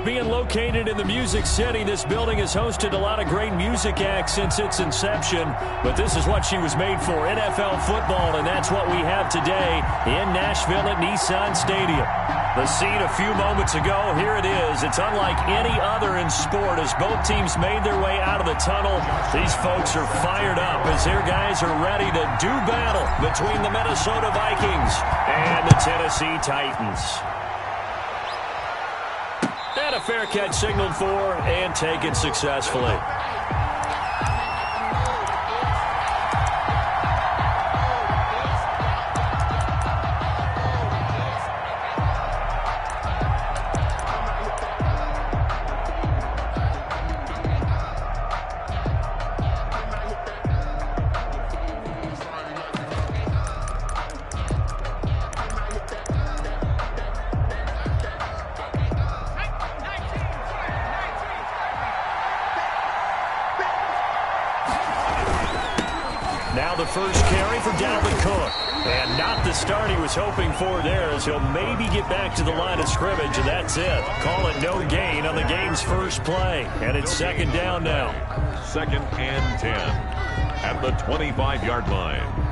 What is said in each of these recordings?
being located in the Music City, this building has hosted a lot of great music acts since its inception. But this is what she was made for, NFL football, and that's what we have today in Nashville at Nissan Stadium. The scene a few moments ago, here it is. It's unlike any other in sport as both teams made their way out of the tunnel. These folks are fired up as their guys are ready to do battle between the Minnesota Vikings and the Tennessee Titans. And a fair catch signaled for and taken successfully. Now the first carry for Dalvin Cook. And not the start he was hoping for there as he'll maybe get back to the line of scrimmage, and that's it. Call it no gain on the game's first play. And it's second down now. 2nd and 10 at the 25-yard line.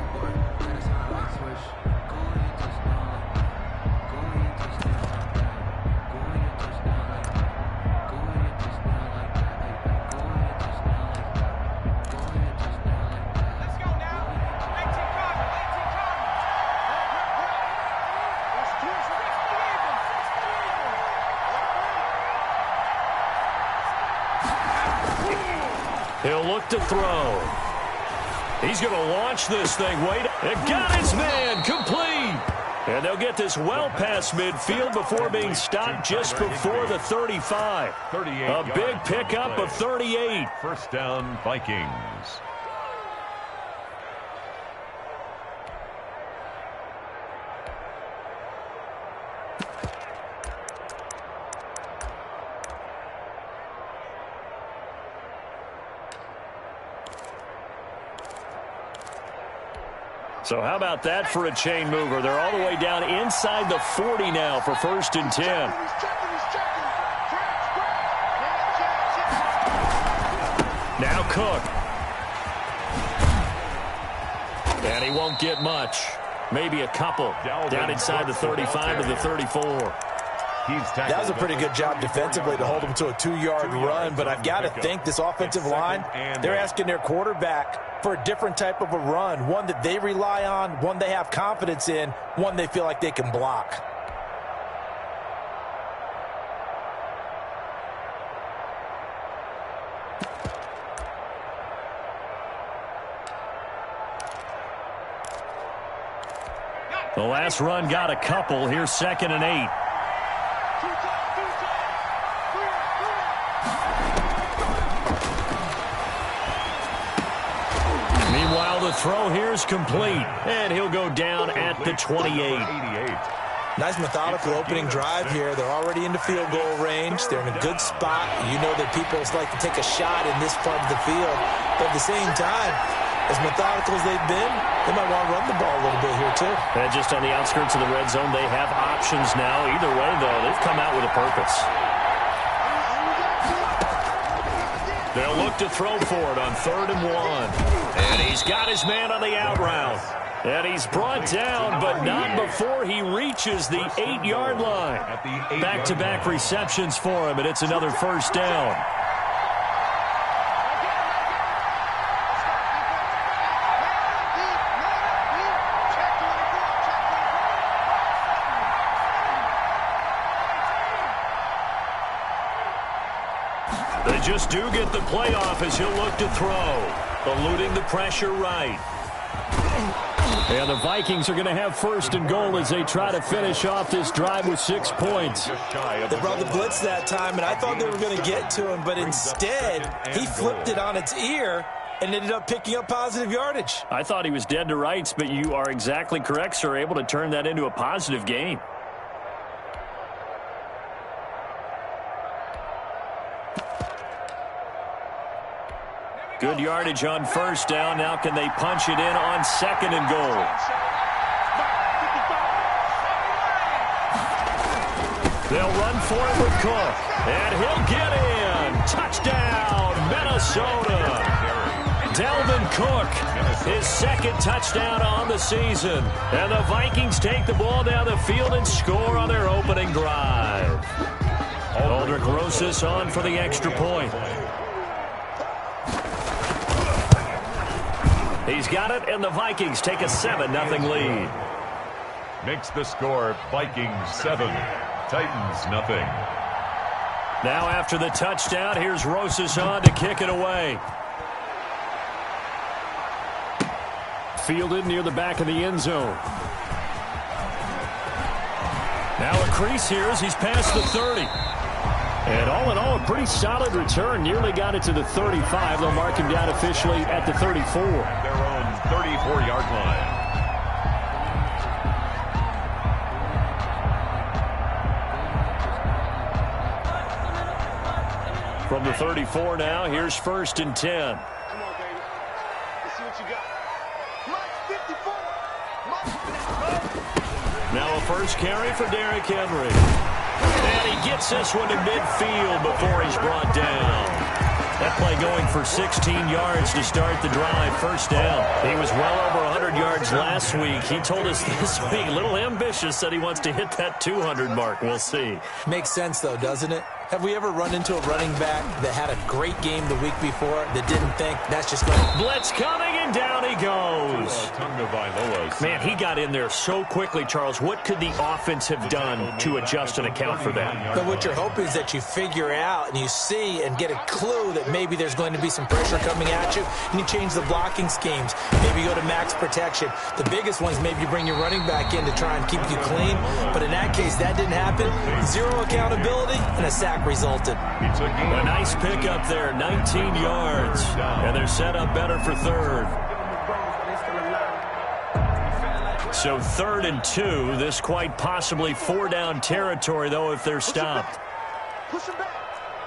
He'll look to throw. He's going to launch this thing. Wait, it got his man complete. And they'll get this well past midfield before being stopped just before the 35. A big pickup of 38. First down, Vikings. So how about that for a chain mover? They're all the way down inside the 40 now for 1st and 10. Now Cook. And he won't get much. Maybe a couple. Down inside the 35 to the 34. That was a pretty good job defensively to hold him to a 2-yard run, but I've got to think this offensive line, they're asking their quarterback for a different type of a run, one that they rely on, one they have confidence in, one they feel like they can block. The last run got a couple. Here's 2nd and 8. Meanwhile, the throw here is complete, and he'll go down at the 28. Nice methodical opening drive here. They're already into field goal range. They're in a good spot. You know that people like to take a shot in this part of the field. But at the same time, as methodical as they've been, they might want to run the ball a little bit here too. And just on the outskirts of the red zone, they have options now. Either way, though, they've come out with a purpose. They'll look to throw for it on 3rd and 1. And he's got his man on the out route. And he's brought down, but not before he reaches the 8-yard line. Back-to-back receptions for him, and it's another first down. They just do get the playoff as he'll look to throw, eluding the pressure right. And the Vikings are going to have 1st and goal as they try to finish off this drive with 6 points. They brought the blitz that time, and I thought they were going to get to him, but instead he flipped it on its ear and ended up picking up positive yardage. I thought he was dead to rights, but you are exactly correct, sir, able to turn that into a positive gain. Good yardage on 1st down. Now can they punch it in on 2nd and goal? They'll run for it with Cook. And he'll get in. Touchdown, Minnesota. Dalvin Cook, his second touchdown on the season. And the Vikings take the ball down the field and score on their opening drive. Aldrich Rosas on for the extra point. He's got it, and the Vikings take a 7-0 lead. Makes the score Vikings 7, Titans 0. Now after the touchdown, here's Rosas on to kick it away. Fielded near the back of the end zone. Now a crease here as he's past the 30. And all in all, a pretty solid return. Nearly got it to the 35. They'll mark him down officially at the 34. At their own 34-yard line. From the 34 now, here's 1st and 10. Come on, baby. Let's see what you got. Mike 54. Now a first carry for Derrick Henry. And he gets this one to midfield before he's brought down. That play going for 16 yards to start the drive. First down. He was well over 100 yards last week. He told us this week, a little ambitious, said he wants to hit that 200 mark. We'll see. Makes sense, though, doesn't it? Have we ever run into a running back that had a great game the week before that didn't think that's just going to... Blitz coming, and down he goes. Man, he got in there so quickly, Charles. What could the offense have done to adjust and account for that? But what you're hoping is that you figure out and you see and get a clue that maybe there's going to be some pressure coming at you, and you change the blocking schemes. Maybe you go to max protection. The biggest ones, maybe you bring your running back in to try and keep you clean. But in that case, that didn't happen. Zero accountability, and a sack resulted. A nice pickup there, 19 yards. And they're set up better for third. So 3rd and 2. This quite possibly 4-down territory, though, if they're stopped. Push him back.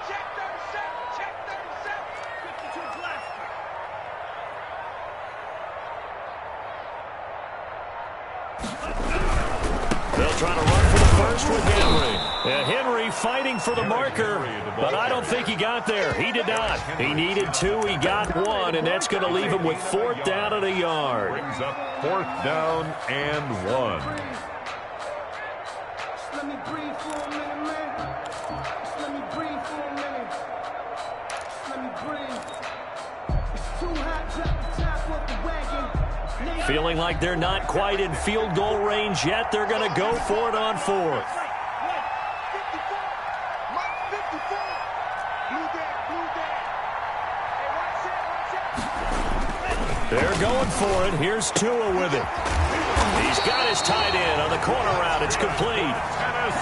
Check 37. Check 37. 52 left. They'll try to run for the first with Henry. And Henry fighting for the marker, but I don't think he got there. He did not. He needed 2. He got 1, and that's going to leave him with 4th down and a yard. Brings up 4th down and 1. Just let me breathe for a minute, man. Just let me breathe for a minute. Just let me breathe. It's too hot to top off the wagon. Feeling like they're not quite in field goal range yet. They're going to go for it on 4th. They're going for it. Here's Tua with it. He's got his tight end on the corner route. It's complete.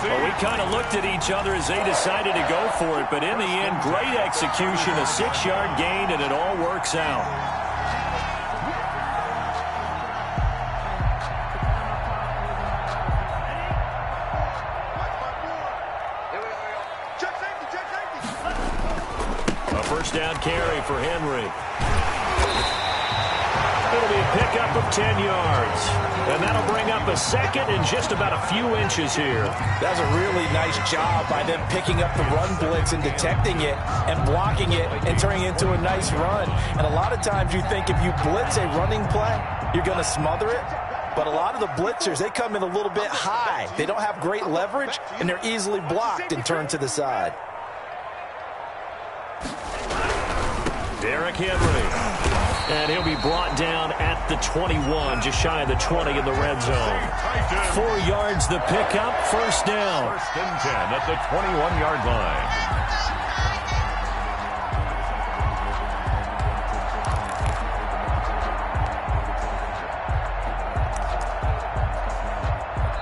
Well, we kind of looked at each other as they decided to go for it, but in the end, great execution, a 6-yard gain, and it all works out. A first down carry for Henry. It'll be a pickup of 10 yards. And that'll bring up a second and just about a few inches here. That's a really nice job by them picking up the run blitz and detecting it and blocking it and turning it into a nice run. And a lot of times you think if you blitz a running play, you're going to smother it. But a lot of the blitzers, they come in a little bit high. They don't have great leverage, and they're easily blocked and turned to the side. Derrick Henry. And he'll be brought down at the 21, just shy of the 20 in the red zone. 4 yards the pickup, first down. 1st and 10 at the 21-yard line.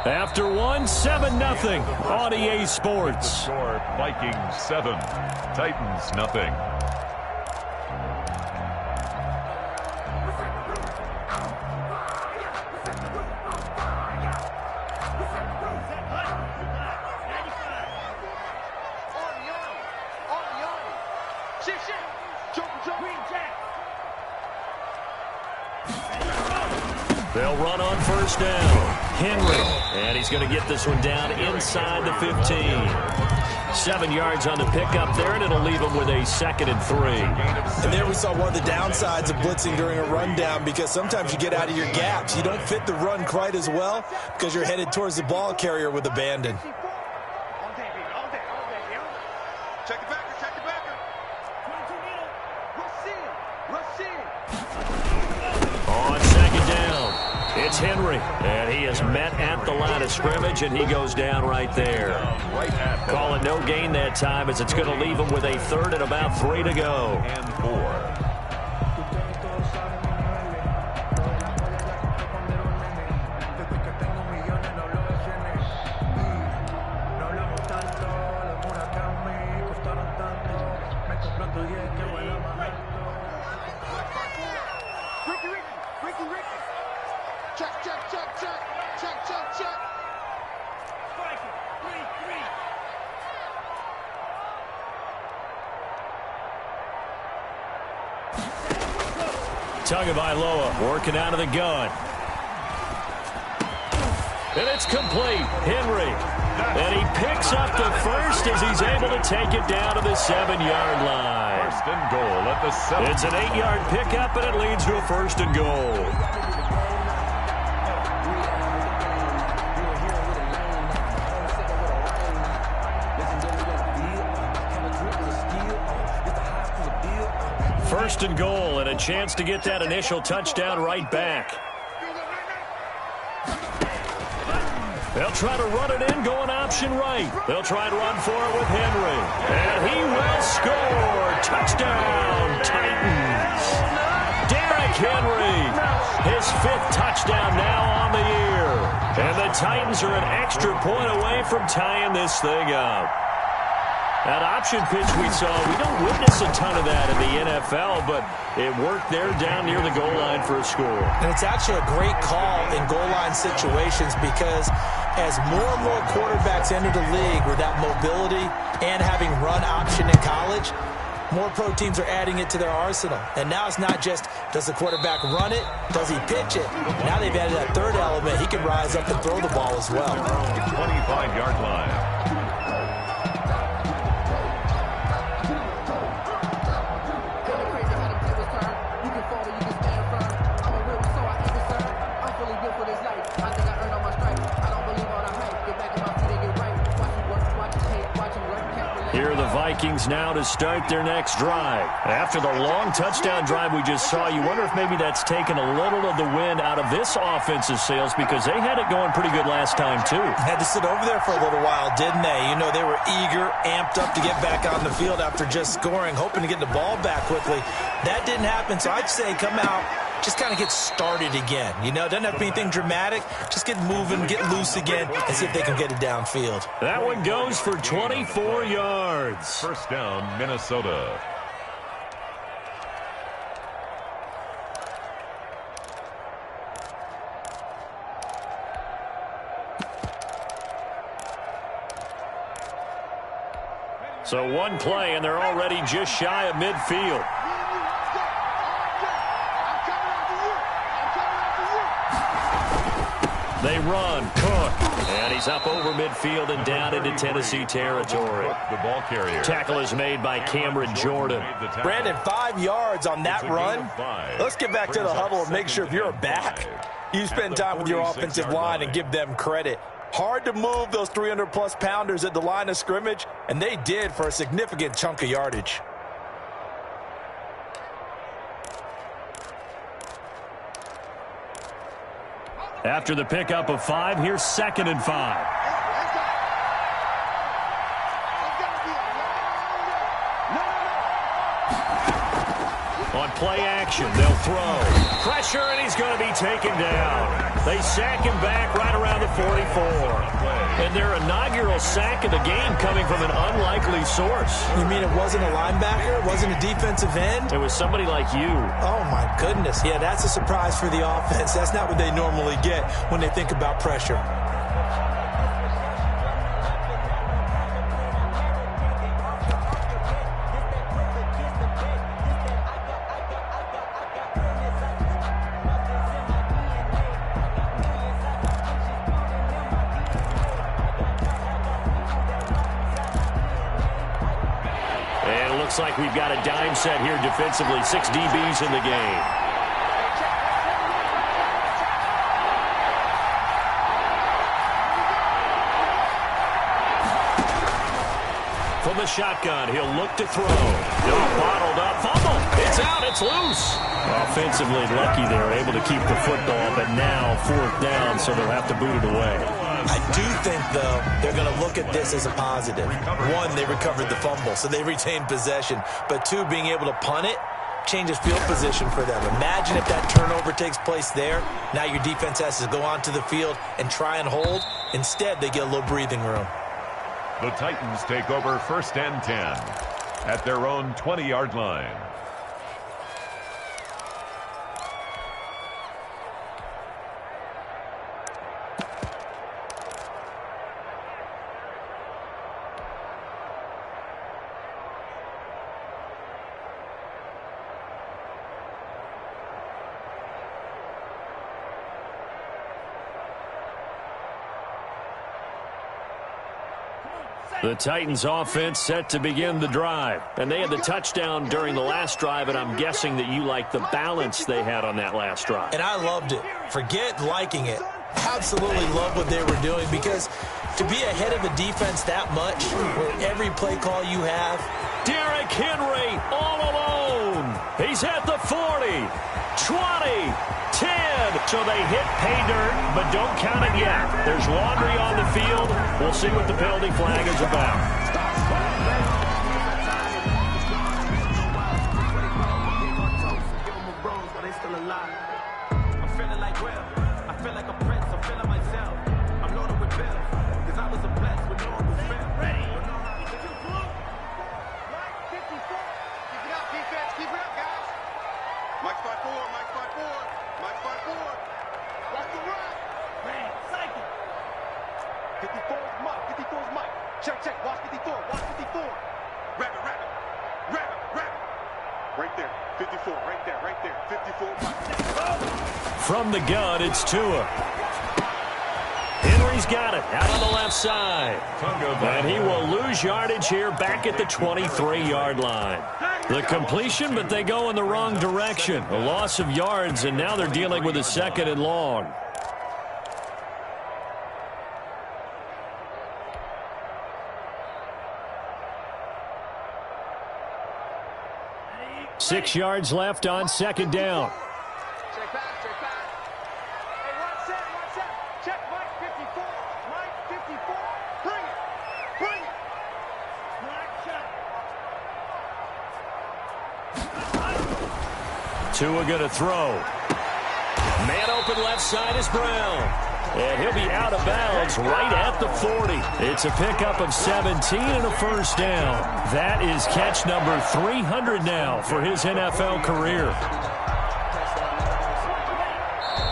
After 1, 7-0 on EA Sports. Score Vikings 7, Titans 0. They'll run on first down. Henry, and he's going to get this one down inside the 15. 7 yards on the pickup there, and it'll leave him with a 2nd and 3. And there we saw one of the downsides of blitzing during a rundown, because sometimes you get out of your gaps. You don't fit the run quite as well because you're headed towards the ball carrier with abandon. Check the backer, check the backer. 22 meter. Rush in. On 2nd down, it's Henry, and he is met at the line of scrimmage, and he goes down right there. Call it no gain that time, as it's going to leave him with a 3rd and about 3 to go. And 4. Ricky. Check. Strike it. 3. Tagovailoa working out of the gun. And it's complete. Henry. And he picks up the first as he's able to take it down to the 7-yard line. 1st and goal at the 7. It's an 8-yard pickup, and it leads to a 1st and goal. First and goal, and a chance to get that initial touchdown right back. They'll try to run it in, going option right. They'll try to run for it with Henry. And he will score. Touchdown, Titans. Derrick Henry, his 5th touchdown now on the year. And the Titans are an extra point away from tying this thing up. That option pitch we saw, we don't witness a ton of that in the NFL, but it worked there down near the goal line for a score. And it's actually a great call in goal line situations, because as more and more quarterbacks enter the league with that mobility and having run option in college, more pro teams are adding it to their arsenal. And now it's not just, does the quarterback run it? Does he pitch it? Now they've added that 3rd element. He can rise up and throw the ball as well. 25-yard line. Here are the Vikings now to start their next drive. After the long touchdown drive we just saw, you wonder if maybe that's taken a little of the wind out of this offensive sails, because they had it going pretty good last time too. Had to sit over there for a little while, didn't they? You know, they were eager, amped up to get back on the field after just scoring, hoping to get the ball back quickly. That didn't happen, so I'd say come out, just kind of get started again. You know, doesn't have to be anything dramatic. Just get moving, get loose again, and see if they can get it downfield. That one goes for 24 yards. 1st down, Minnesota. So one play, and they're already just shy of midfield. They run. Cook. And he's up over midfield and down into Tennessee territory. The ball carrier. Tackle is made by Cameron Jordan. Brandon, 5 yards on that run. Let's get back to the huddle and make sure if you're a back, you spend time with your offensive line and give them credit. Hard to move those 300-plus pounders at the line of scrimmage, and they did for a significant chunk of yardage. After the pickup of 5, here's 2nd and 5. On play action, they'll throw. Pressure, and he's going to be taken down. They sack him back right around the 44. And their inaugural sack of the game coming from an unlikely source. You mean it wasn't a linebacker? It wasn't a defensive end? It was somebody like you. Oh, my goodness. Yeah, that's a surprise for the offense. That's not what they normally get when they think about pressure. looks like we've got a dime set here defensively. 6 DBs in the game. From the shotgun, he'll look to throw. Bottled up, fumble. It's out, it's loose. Offensively lucky they're able to keep the football, but now 4th down, so they'll have to boot it away. I do think, though, they're going to look at this as a positive. 1, they recovered the fumble, so they retained possession. But 2, being able to punt it changes field position for them. Imagine if that turnover takes place there. Now your defense has to go onto the field and try and hold. Instead, they get a little breathing room. The Titans take over 1st and 10 at their own 20-yard line. The Titans offense set to begin the drive. And they had the touchdown during the last drive, and I'm guessing that you like the balance they had on that last drive. And I loved it. Forget liking it. Absolutely love what they were doing, because to be ahead of a defense that much, where every play call you have. Derrick Henry all alone. He's at the 40, 20, 10. So they hit pay dirt, but don't count it yet. There's laundry on the field. We'll see what the penalty flag is about. From the gun, it's Tua. Henry's got it out on the left side. And he will lose yardage here back at the 23-yard line. The completion, but they go in the wrong direction. A loss of yards, and now they're dealing with a 2nd and long. Six yards left on 2nd down. Check back, check back. Hey, one set. Check Mike 54. Mike 54. Bring it. Bring it. Black shot. Tua going to throw. Man open left side is Brown. And he'll be out of bounds right at the 40. It's a pickup of 17 and a 1st down. That is catch number 300 now for his NFL career.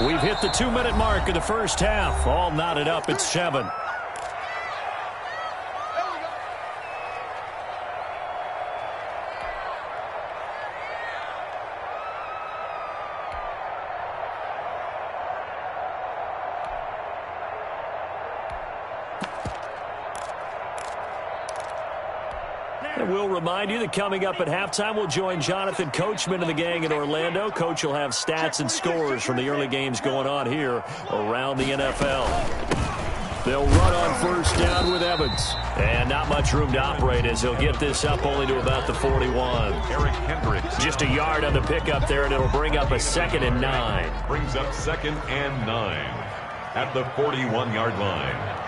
We've hit the 2-minute mark of the first half. All knotted up at 7. And we'll remind you that coming up at halftime, we'll join Jonathan Coachman and the gang in Orlando. Coach will have stats and scores from the early games going on here around the NFL. They'll run on 1st down with Evans. And not much room to operate as he'll get this up only to about the 41. Eric Hendricks. Just a yard on the pickup there, and it'll bring up a 2nd and 9. Brings up 2nd and 9 at the 41-yard line.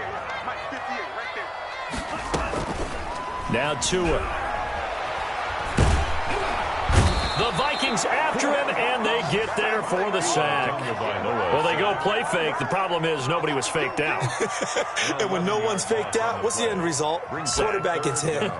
Now Tua. The Vikings after him, and they get there for the sack. Well, they go play fake. The problem is nobody was faked out. And when no one's faked out, what's the end result? Quarterback gets hit.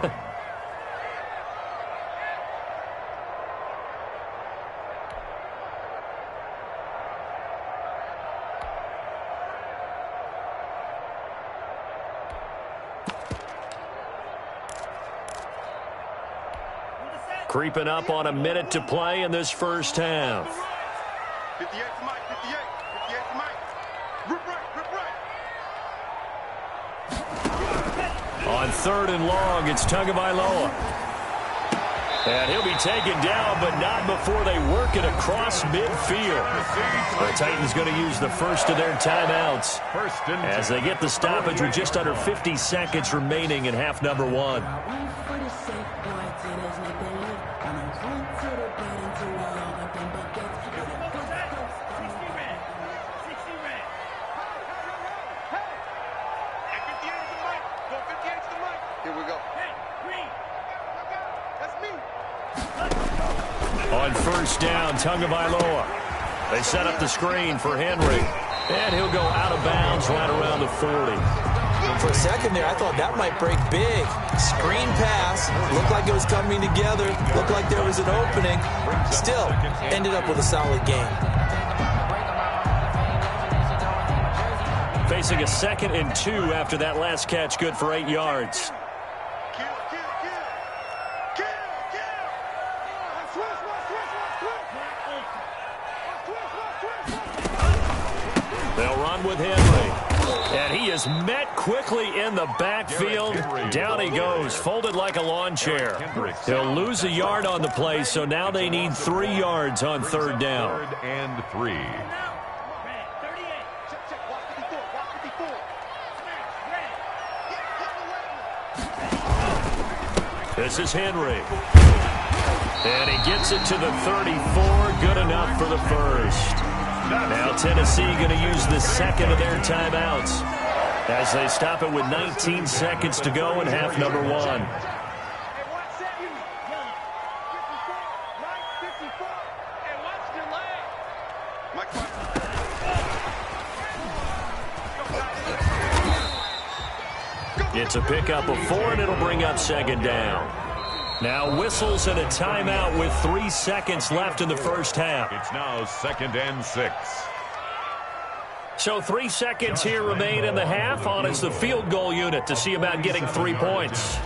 Creeping up on a minute to play in this first half. 58 to Mike, 58 to Mike. Rip right. On 3rd and long, it's Tagovailoa. And he'll be taken down, but not before they work it across midfield. The Titans going to use the first of their timeouts as they get the stoppage with just under 50 seconds remaining in half number one. On first down, Tagovailoa. They set up the screen for Henry. And he'll go out of bounds right around the 40. For a second there, I thought that might break big. Screen pass. Looked like it was coming together. Looked like there was an opening. Still, ended up with a solid game. Facing a 2nd and 2 after that last catch, good for 8 yards. They'll run with Henry. And he is met quickly in the backfield. Down he goes, folded like a lawn chair. He'll lose a yard on the play, so now they need 3 yards on third down. 3rd and 3. This is Henry. And he gets it to the 34. Good enough for the first. Now Tennessee going to use the second of their timeouts as they stop it with 19 seconds to go in half number one. It's a pickup of 4, and it'll bring up 2nd down. Now whistles and a timeout with 3 seconds left in the first half. It's now 2nd and 6. So 3 seconds here remain in the half on as the field goal unit to see about getting 3 points.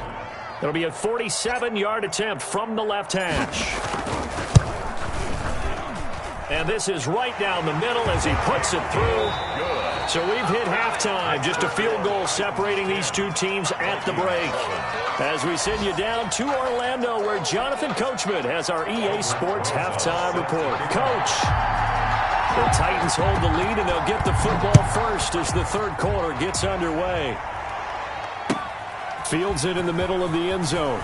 It'll be a 47-yard attempt from the left hash. And this is right down the middle as he puts it through. So we've hit halftime. Just a field goal separating these two teams at the break. As we send you down to Orlando, where Jonathan Coachman has our EA Sports halftime report. Coach, the Titans hold the lead, and they'll get the football first as the third quarter gets underway. Fields it in the middle of the end zone.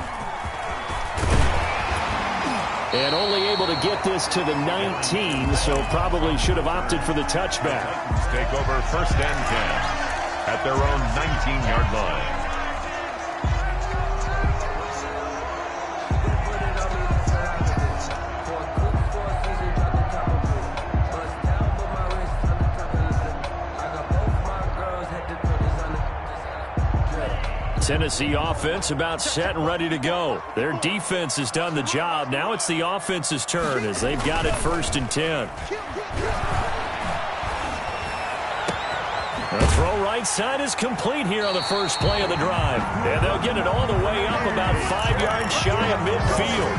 And only able to get this to the 19, so probably should have opted for the touchback. Take over 1st and 10 at their own 19-yard line. Tennessee offense about set and ready to go. Their defense has done the job. Now it's the offense's turn as they've got it 1st and 10. The throw right side is complete here on the first play of the drive. And they'll get it all the way up about 5 yards shy of midfield.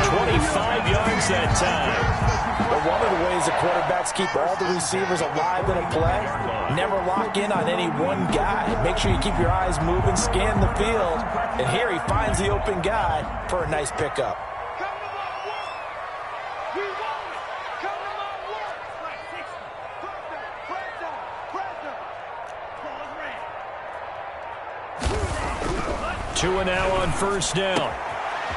25 yards that time. But one of the ways the quarterbacks keep all the receivers alive in a play, never lock in on any one guy. Make sure you keep your eyes moving, scan the field. And here he finds the open guy for a nice pickup. Two and now on first down.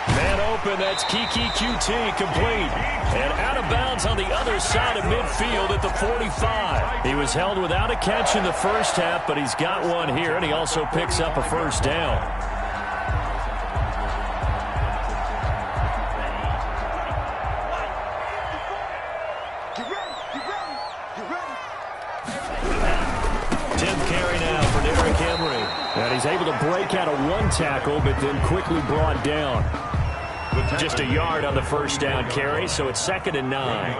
Man open, that's Kiki QT, complete. And out of bounds on the other side of midfield at the 45. He was held without a catch in the first half, but he's got one here, and he also picks up a first down. And he's able to break out of one tackle, but then quickly brought down. Just a yard on the first down carry, so it's 2nd and 9.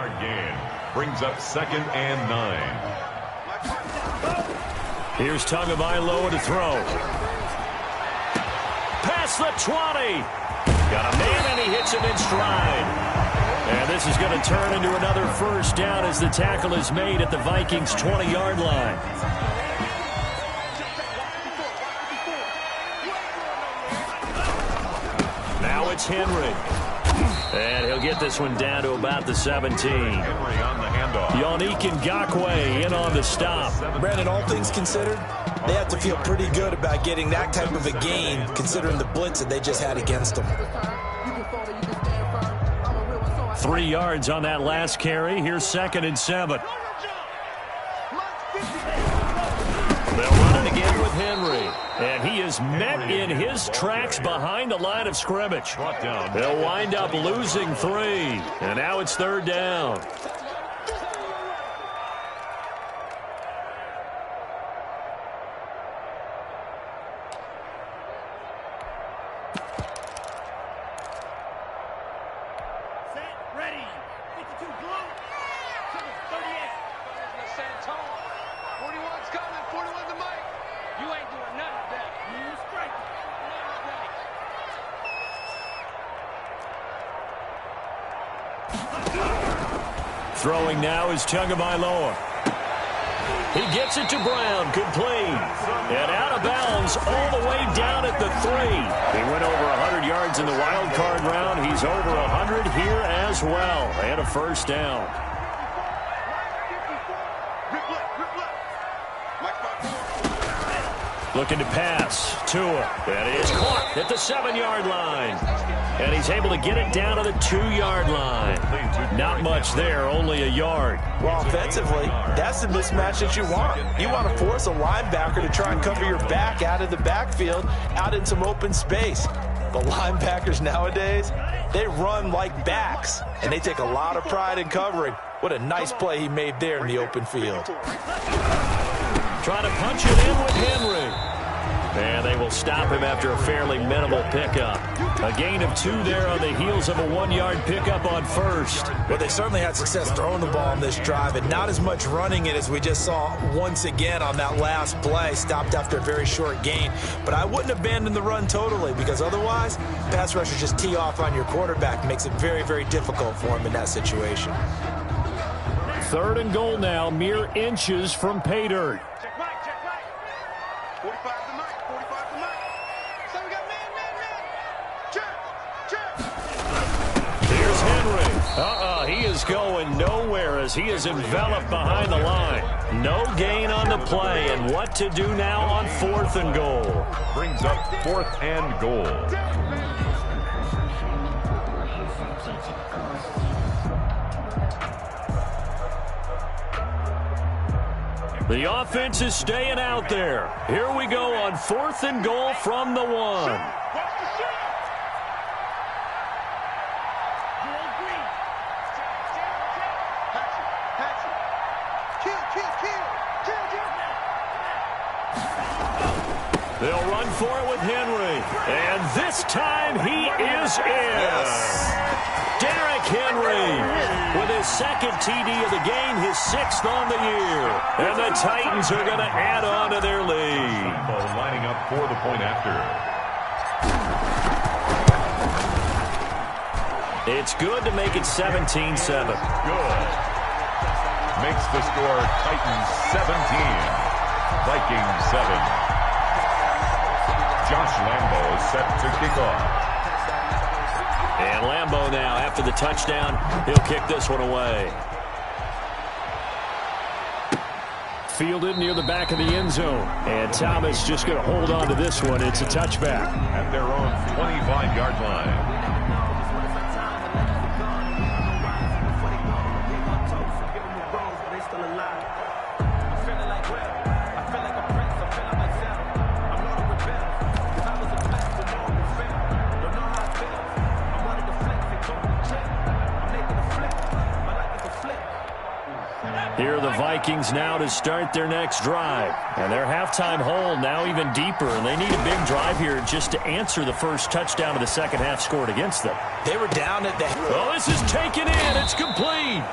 Brings up 2nd and 9. Here's Tagovailoa to throw. Past the 20. Got a man, and he hits him in stride. And this is going to turn into another first down as the tackle is made at the Vikings' 20-yard line. it's Henry. And he'll get this one down to about the 17. Henry on the handoff. Yannick Ngakoue in on the stop. Brandon, all things considered, they have to feel pretty good about getting that type of a gain, considering the blitz that they just had against them. 3 yards on that last carry. Here's 2nd and 7. They'll run it again with Henry. And he is met in his tracks behind the line of scrimmage. They'll wind up losing 3. And now it's 3rd down. Throwing now is Tagovailoa. He gets it to Brown, complete. And out of bounds all the way down at the 3. He went over 100 yards in the wild card round. He's over 100 here as well. And a 1st down. Looking to pass. Tua. That is caught at the 7-yard line. And he's able to get it down to the 2-yard line. Not much there, only a yard. Well, offensively, that's the mismatch that you want. You want to force a linebacker to try and cover your back out of the backfield, out in some open space. The linebackers nowadays, they run like backs, and they take a lot of pride in covering. What a nice play he made there in the open field. Trying to punch it in with Henry. And they will stop him after a fairly minimal pickup. A gain of 2 there on the heels of a 1-yard pickup on 1st. Well, they certainly had success throwing the ball on this drive, and not as much running it as we just saw once again on that last play. Stopped after a very short gain. But I wouldn't abandon the run totally, because otherwise, pass rushers just tee off on your quarterback. Makes it very, very difficult for him in that situation. 3rd and goal now, mere inches from pay dirt. Check right. 45 to Mike. 45 to Mike. So we got man. Check. Here's Henry. He is going nowhere as he is enveloped behind the line. No gain on the play, and what to do now on 4th and goal. Brings up 4th and goal. The offense is staying out there. Here we go on 4th and goal from the 1. They'll run for it with Henry. And this time he is in. Yes. Derrick Henry with his 2nd TD of the game, his 6th on the year. And the Titans are going to add on to their lead. Lining up for the point after. It's good to make it 17-7. Good. Makes the score Titans 17. Vikings 7. Josh Lambo is set to kick off. And Lambo now, after the touchdown, he'll kick this one away. Fielded near the back of the end zone. And Thomas just going to hold on to this one. It's a touchback. At their own 25-yard line. Here are the Vikings now to start their next drive. And their halftime hole now even deeper. And they need a big drive here just to answer the first touchdown of the second half scored against them. They were down at the... Oh, this is taken in. It's complete.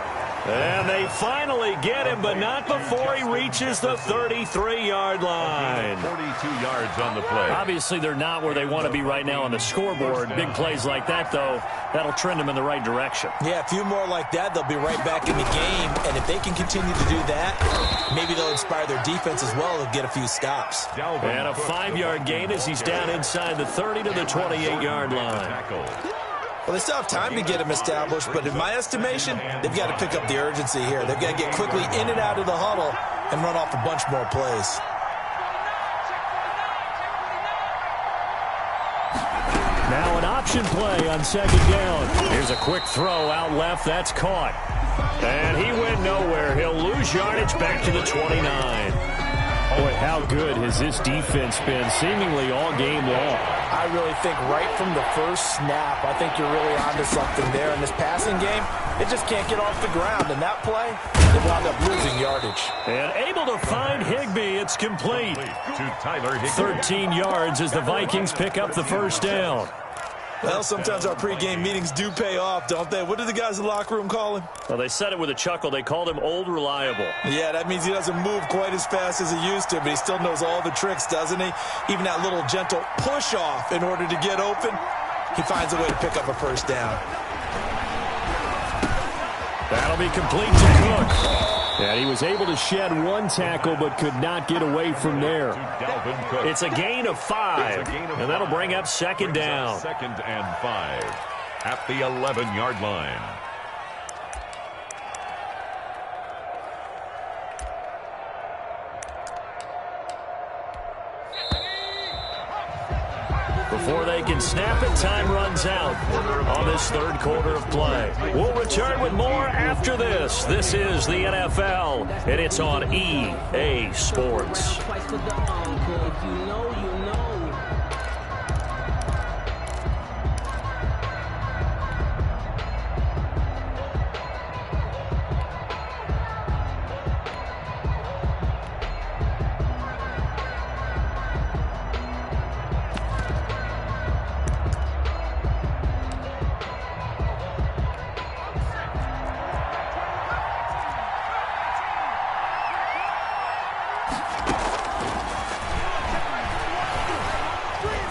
And they finally get him, but not before he reaches the 33-yard line. 42 yards on the play. Obviously, they're not where they want to be right now on the scoreboard. Big plays like that, though, that'll trend them in the right direction. Yeah, a few more like that, they'll be right back in the game. And if they can continue to do that, Maybe they'll inspire their defense as well to get a few stops. And a 5-yard gain as he's down inside the 30 to the 28-yard line. Well, they still have time to get him established, but in my estimation, they've got to pick up the urgency here. They've got to get quickly in and out of the huddle and run off a bunch more plays. Now an option play on second down. Here's a quick throw out left. That's caught. And he went nowhere. He'll lose yardage back to the 29. Boy, how good has this defense been seemingly all game long? I really think right from the first snap, I think you're really onto something there. In this passing game, it just can't get off the ground. And that play, they wound up losing yardage. And able to find Higbee. It's complete. To Tyler Higbee. 13 yards as the Vikings pick up the first down. Well, sometimes our pregame meetings do pay off, don't they? What did the guys in the locker room call him? Well, they said it with a chuckle. They called him Old Reliable. Yeah, that means he doesn't move quite as fast as he used to, but he still knows all the tricks, doesn't he? Even that little gentle push-off in order to get open, he finds a way to pick up a first down. That'll be complete to Cook. And he was able to shed one tackle but could not get away from there. It's a gain of 5, and that'll bring up second down. Second and 5 at the 11-yard line. Before they can snap it, time runs out on this third quarter of play. We'll return with more after this. This is the NFL, and it's on EA Sports.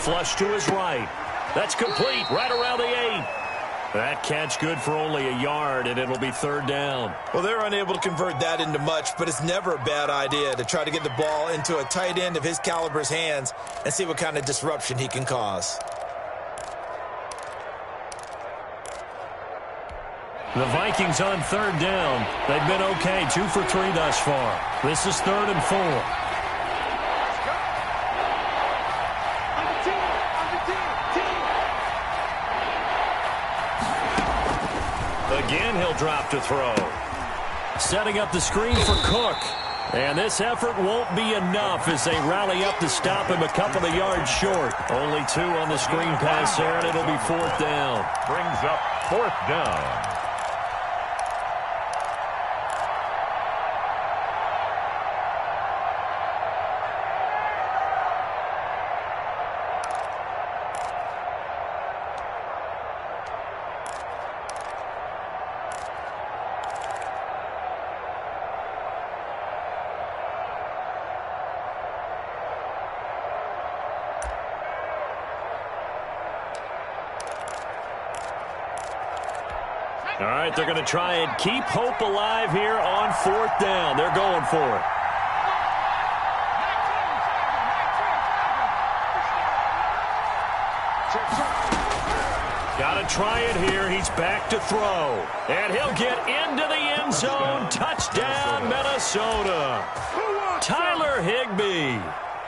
Flush to his right. That's complete right around the 8. That catch good for only a yard, and it'll be third down. Well, they're unable to convert that into much, but it's never a bad idea to try to get the ball into a tight end of his caliber's hands and see what kind of disruption he can cause. The Vikings on third down. They've been okay, 2 for 3 thus far. This is 3rd and 4. Again, he'll drop to throw. Setting up the screen for Cook. And this effort won't be enough as they rally up to stop him a couple of yards short. Only 2 on the screen pass there, and it'll be 4th down. Brings up 4th down. All right, they're going to try and keep hope alive here on 4th down. They're going for it. Got to try it here. He's back to throw. And he'll get into the end zone. Touchdown, Minnesota. Tyler Higbee.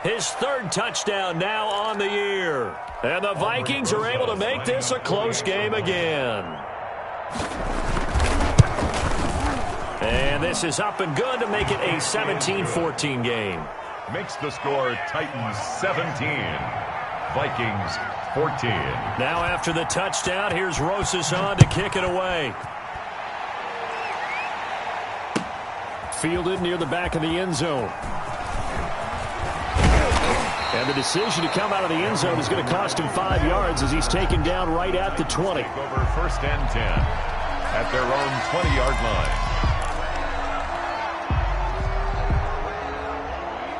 His 3rd touchdown now on the year. And the Vikings are able to make this a close game again. And this is up and good to make it a 17-14 game. Makes the score Titans 17, Vikings 14. Now after the touchdown, here's Rosas on to kick it away. Fielded near the back of the end zone. And the decision to come out of the end zone is going to cost him 5 yards as he's taken down right at the 20. Over 1st and 10 at their own 20-yard line.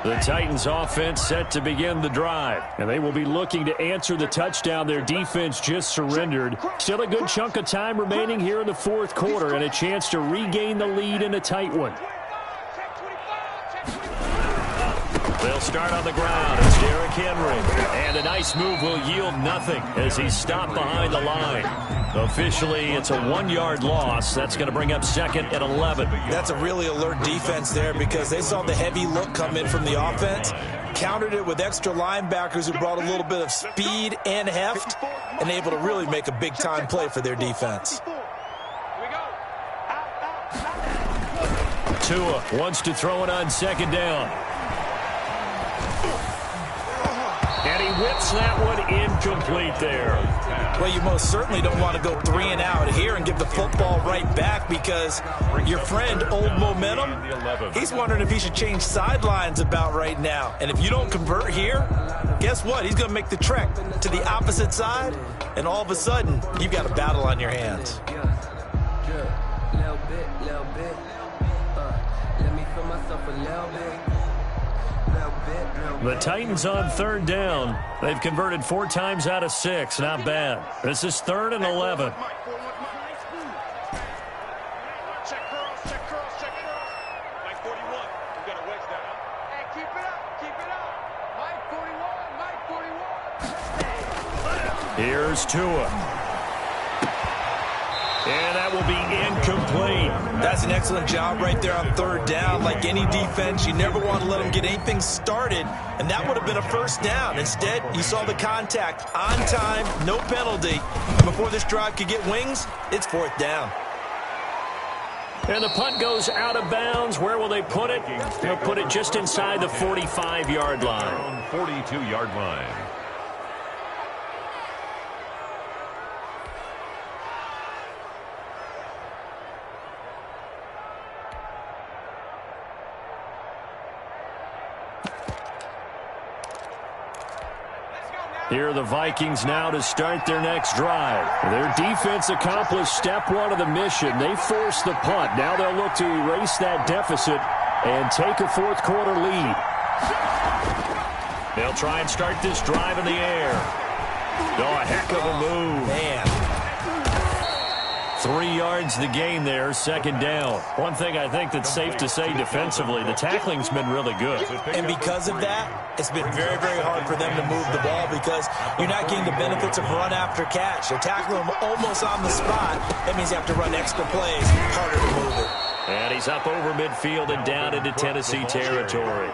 The Titans offense set to begin the drive, and they will be looking to answer the touchdown their defense just surrendered. Still a good chunk of time remaining here in the 4th quarter and a chance to regain the lead in a tight one. They'll start on the ground. It's Derrick Henry. And a nice move will yield nothing as he's stopped behind the line. Officially, it's a 1-yard loss. That's going to bring up 2nd and 11. That's a really alert defense there because they saw the heavy look come in from the offense, countered it with extra linebackers who brought a little bit of speed and heft, and able to really make a big-time play for their defense. Tua wants to throw it on 2nd down. And he whips that one incomplete there. Well, you most certainly don't want to go 3 and out here and give the football right back because your friend, Old Momentum, he's wondering if he should change sidelines about right now. And if you don't convert here, guess what? He's going to make the trek to the opposite side, and all of a sudden, you've got a battle on your hands. The Titans on 3rd down. They've converted 4 times out of 6. Not bad. This is 3rd and 11. Here's Tua. And that will be incomplete. That's an excellent job right there on 3rd down. Like any defense, you never want to let them get anything started, and that would have been a 1st down. Instead, you saw the contact on time, no penalty. Before this drive could get wings, it's 4th down. And the punt goes out of bounds. Where will they put it? They'll put it just inside the 45-yard line. 42-yard line. Here are the Vikings now to start their next drive. Their defense accomplished step 1 of the mission. They forced the punt. Now they'll look to erase that deficit and take a 4th quarter lead. They'll try and start this drive in the air. Oh, a heck of a move. Man. 3 yards the gain there, 2nd down. One thing I think that's safe to say defensively, the tackling's been really good. And because of that, it's been very, very hard for them to move the ball because you're not getting the benefits of run after catch. They're tackling them almost on the spot. That means you have to run extra plays, harder to move it. And he's up over midfield and down into Tennessee territory.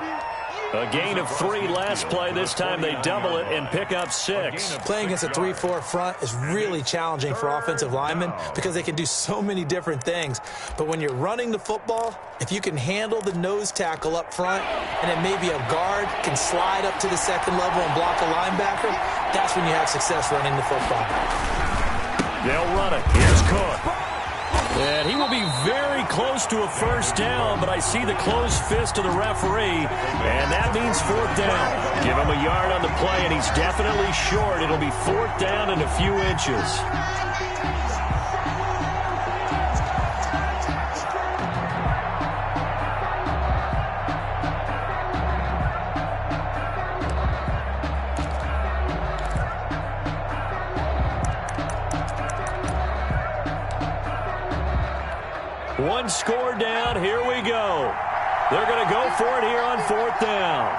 A gain of 3 last play. This time they double it and pick up 6. Playing against a 3-4 front is really challenging for offensive linemen because they can do so many different things. But when you're running the football, if you can handle the nose tackle up front and then maybe a guard can slide up to the 2nd level and block a linebacker, that's when you have success running the football. They'll run it. Here's Cook. And he will be very close to a 1st down, but I see the closed fist of the referee, and that means 4th down. Give him a yard on the play, and he's definitely short. It'll be 4th down and a few inches. One score down. Here we go. They're going to go for it here on 4th down.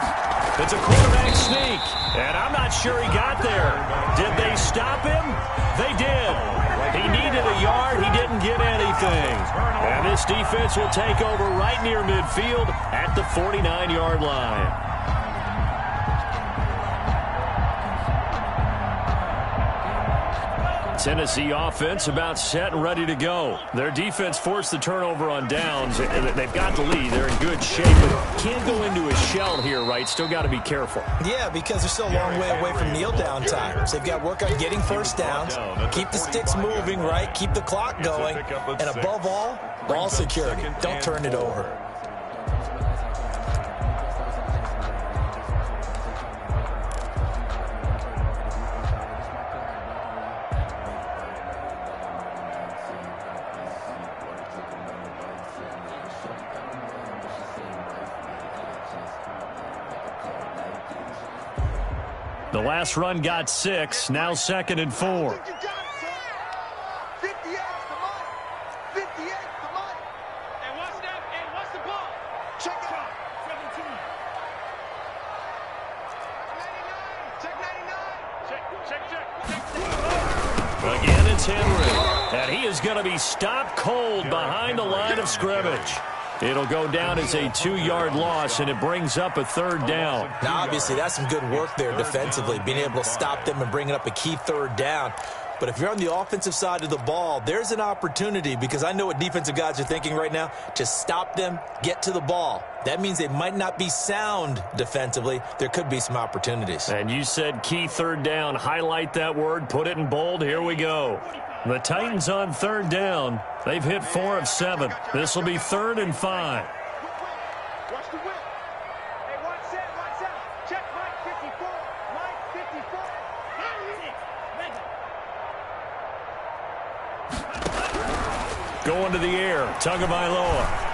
It's a quarterback sneak, and I'm not sure he got there. Did they stop him? They did. He needed a yard. He didn't get anything. And this defense will take over right near midfield at the 49-yard line. Tennessee offense about set and ready to go. Their defense forced the turnover on downs. They've got the lead. They're in good shape, but can't go into a shell here, right? Still got to be careful. Yeah, because they're still a long way away from kneel down time. So they've got to work on getting 1st downs, keep the sticks moving, right? Keep the clock going, and above all, ball security. Don't turn it over. The last run got 6, now 2nd and 4. Henry. And he is going to be stopped cold behind the line of scrimmage. It'll go down as a 2-yard loss, and it brings up a 3rd down. Now, obviously, that's some good work there defensively, being able to stop them and bringing up a key 3rd down. But if you're on the offensive side of the ball, there's an opportunity, because I know what defensive guys are thinking right now, to stop them, get to the ball. That means they might not be sound defensively. There could be some opportunities. And you said key 3rd down. Highlight that word. Put it in bold. Here we go. The Titans on 3rd down. They've hit 4 of 7. This will be 3rd and 5. Watch the whip. Hey, watch out. Check Mike 54. Mike 54. Going to the air. Tagovailoa.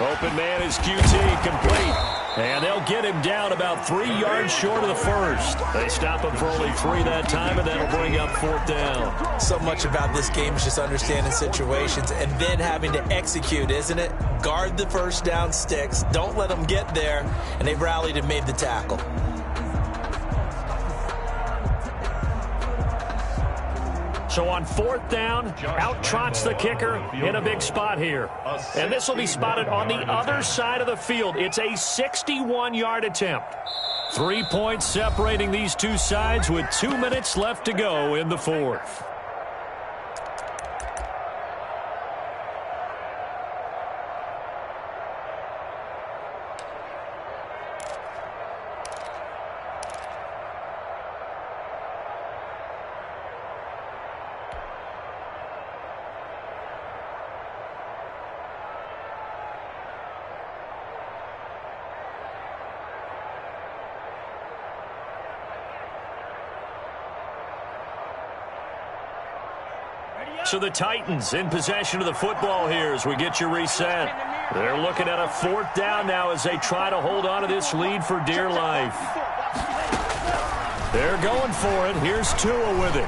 Open man is QT, complete. And they'll get him down about 3 yards short of the first. They stop him for only 3 that time, and that'll bring up 4th down. So much about this game is just understanding situations and then having to execute, isn't it? Guard the first down sticks. Don't let them get there. And they've rallied and made the tackle. So on 4th down, out trots the kicker in a big spot here. And this will be spotted on the other side of the field. It's a 61-yard attempt. 3 points separating these two sides with 2 minutes left to go in the 4th. So the Titans in possession of the football here as we get you reset. They're looking at a 4th down now as they try to hold on to this lead for dear life. They're going for it. Here's Tua with it.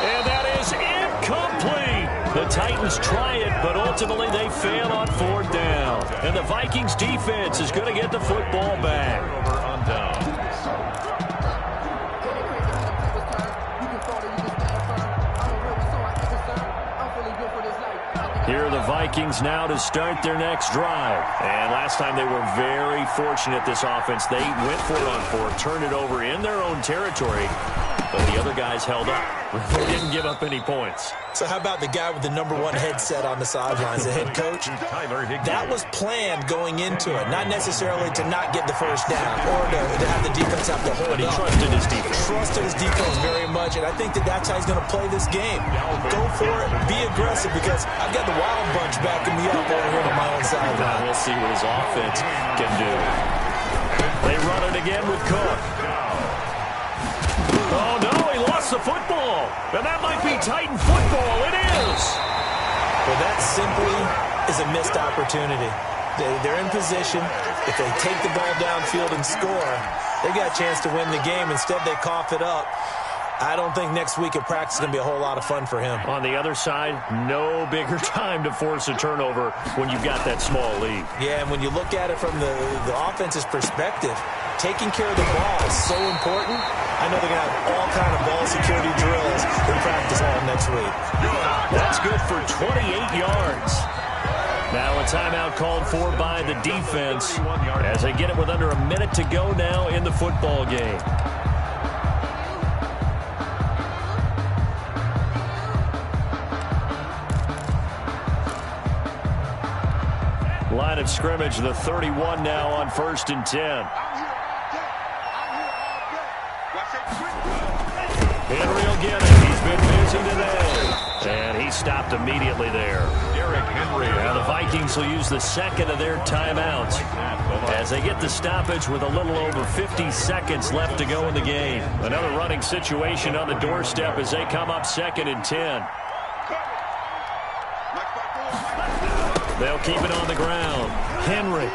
And that is incomplete. The Titans try it, but ultimately they fail on 4th down. And the Vikings defense is going to get the football back. Over on down. Here are the Vikings now to start their next drive. And last time they were very fortunate, this offense. They went for it on 4th, turned it over in their own territory, but the other guys held up. They didn't give up any points. So how about the guy with the #1 headset on the sidelines, the head coach? That was planned going into it, not necessarily to not get the first down or to have the defense have to hold But he up. trusted his defense. Trusted his defense very much, and I think that's how he's going to play this game. Go for it, be aggressive, because I've got the Wild Bunch backing me up over here on my own sideline. We'll see what his offense can do. They run it again with Cook. Oh, no, he lost the football. And that might be Titan football. It is. Well, that simply is a missed opportunity. They're in position. If they take the ball downfield and score, they got a chance to win the game. Instead, they cough it up. I don't think next week at practice is going to be a whole lot of fun for him. On the other side, no bigger time to force a turnover when you've got that small lead. Yeah, and when you look at it from the offense's perspective, taking care of the ball is so important. I know they're going to have all kind of ball security drills in practice all next week. That's good for 28 yards. Now a timeout called for by the defense as they get it with under a minute to go now in the football game. Line of scrimmage, the 31 now on 1st and 10. Henry will get it. He's been busy today. And he stopped immediately there. Now the Vikings will use the second of their timeouts as they get the stoppage with a little over 50 seconds left to go in the game. Another running situation on the doorstep as they come up 2nd and 10. They'll keep it on the ground. Henry.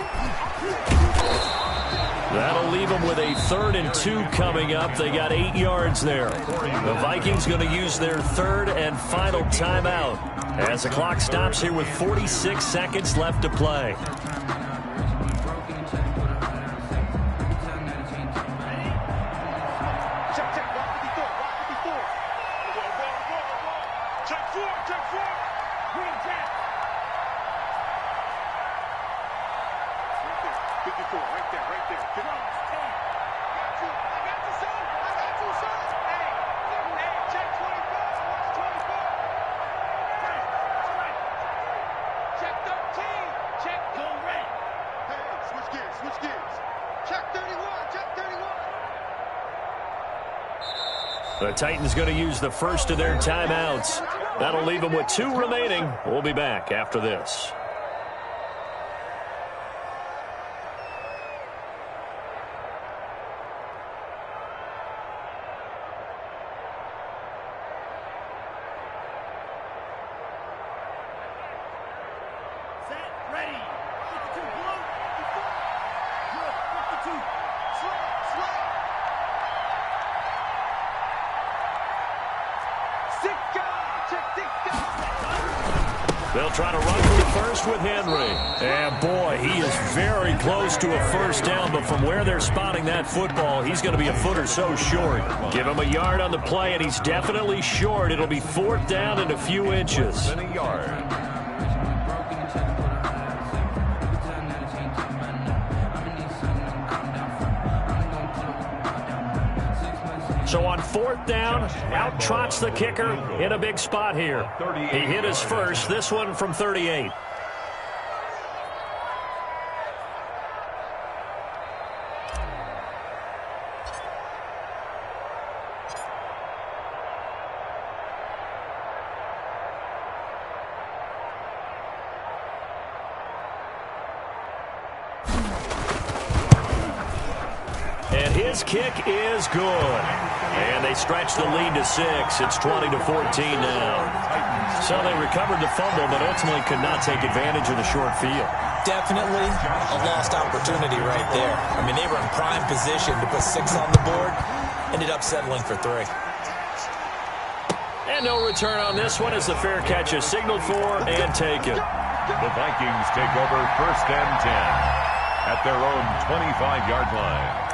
That'll leave them with a 3rd and 2 coming up. They got 8 yards there. The Vikings going to use their 3rd and final timeout as the clock stops here with 46 seconds left to play. 54, right there, right there. I got you, son. I got you, son. Hey, check 24. Watch 24. Check 13. Check go red. Hey, switch gears, switch gears. Check 31, check 31. The Titans going to use the first of their timeouts. That'll leave them with 2 remaining. We'll be back after this. They'll try to run for the first with Henry. And, boy, he is very close to a first down, but from where they're spotting that football, he's going to be a foot or so short. Give him a yard on the play, and he's definitely short. It'll be 4th down and a few inches. A yard. So on 4th down, out trots the kicker in a big spot here. He hit his first, this one from 38. And his kick is good. And they stretch the lead to 6. It's 20-14 now. So they recovered the fumble, but ultimately could not take advantage of the short field. Definitely a lost opportunity right there. I mean, they were in prime position to put 6 on the board. Ended up settling for 3. And no return on this one as the fair catch is signaled for and taken. The Vikings take over 1st and 10 at their own 25-yard line.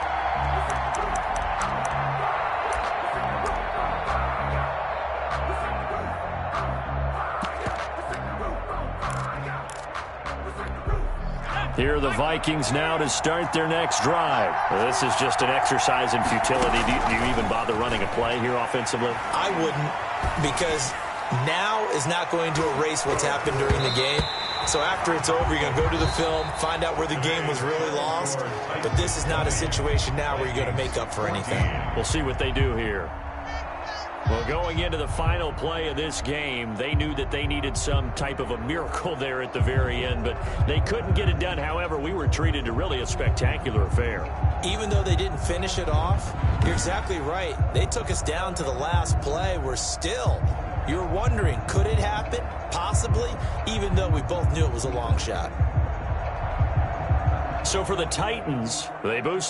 Here are the Vikings now to start their next drive. This is just an exercise in futility. Do you even bother running a play here offensively? I wouldn't, because now is not going to erase what's happened during the game. So after it's over, you're going to go to the film, find out where the game was really lost. But this is not a situation now where you're going to make up for anything. We'll see what they do here. Well, going into the final play of this game, they knew that they needed some type of a miracle there at the very end, but they couldn't get it done. However, we were treated to really a spectacular affair. Even though they didn't finish it off, you're exactly right. They took us down to the last play. We're still, you're wondering, could it happen? Possibly, even though we both knew it was a long shot. So for the Titans, they boost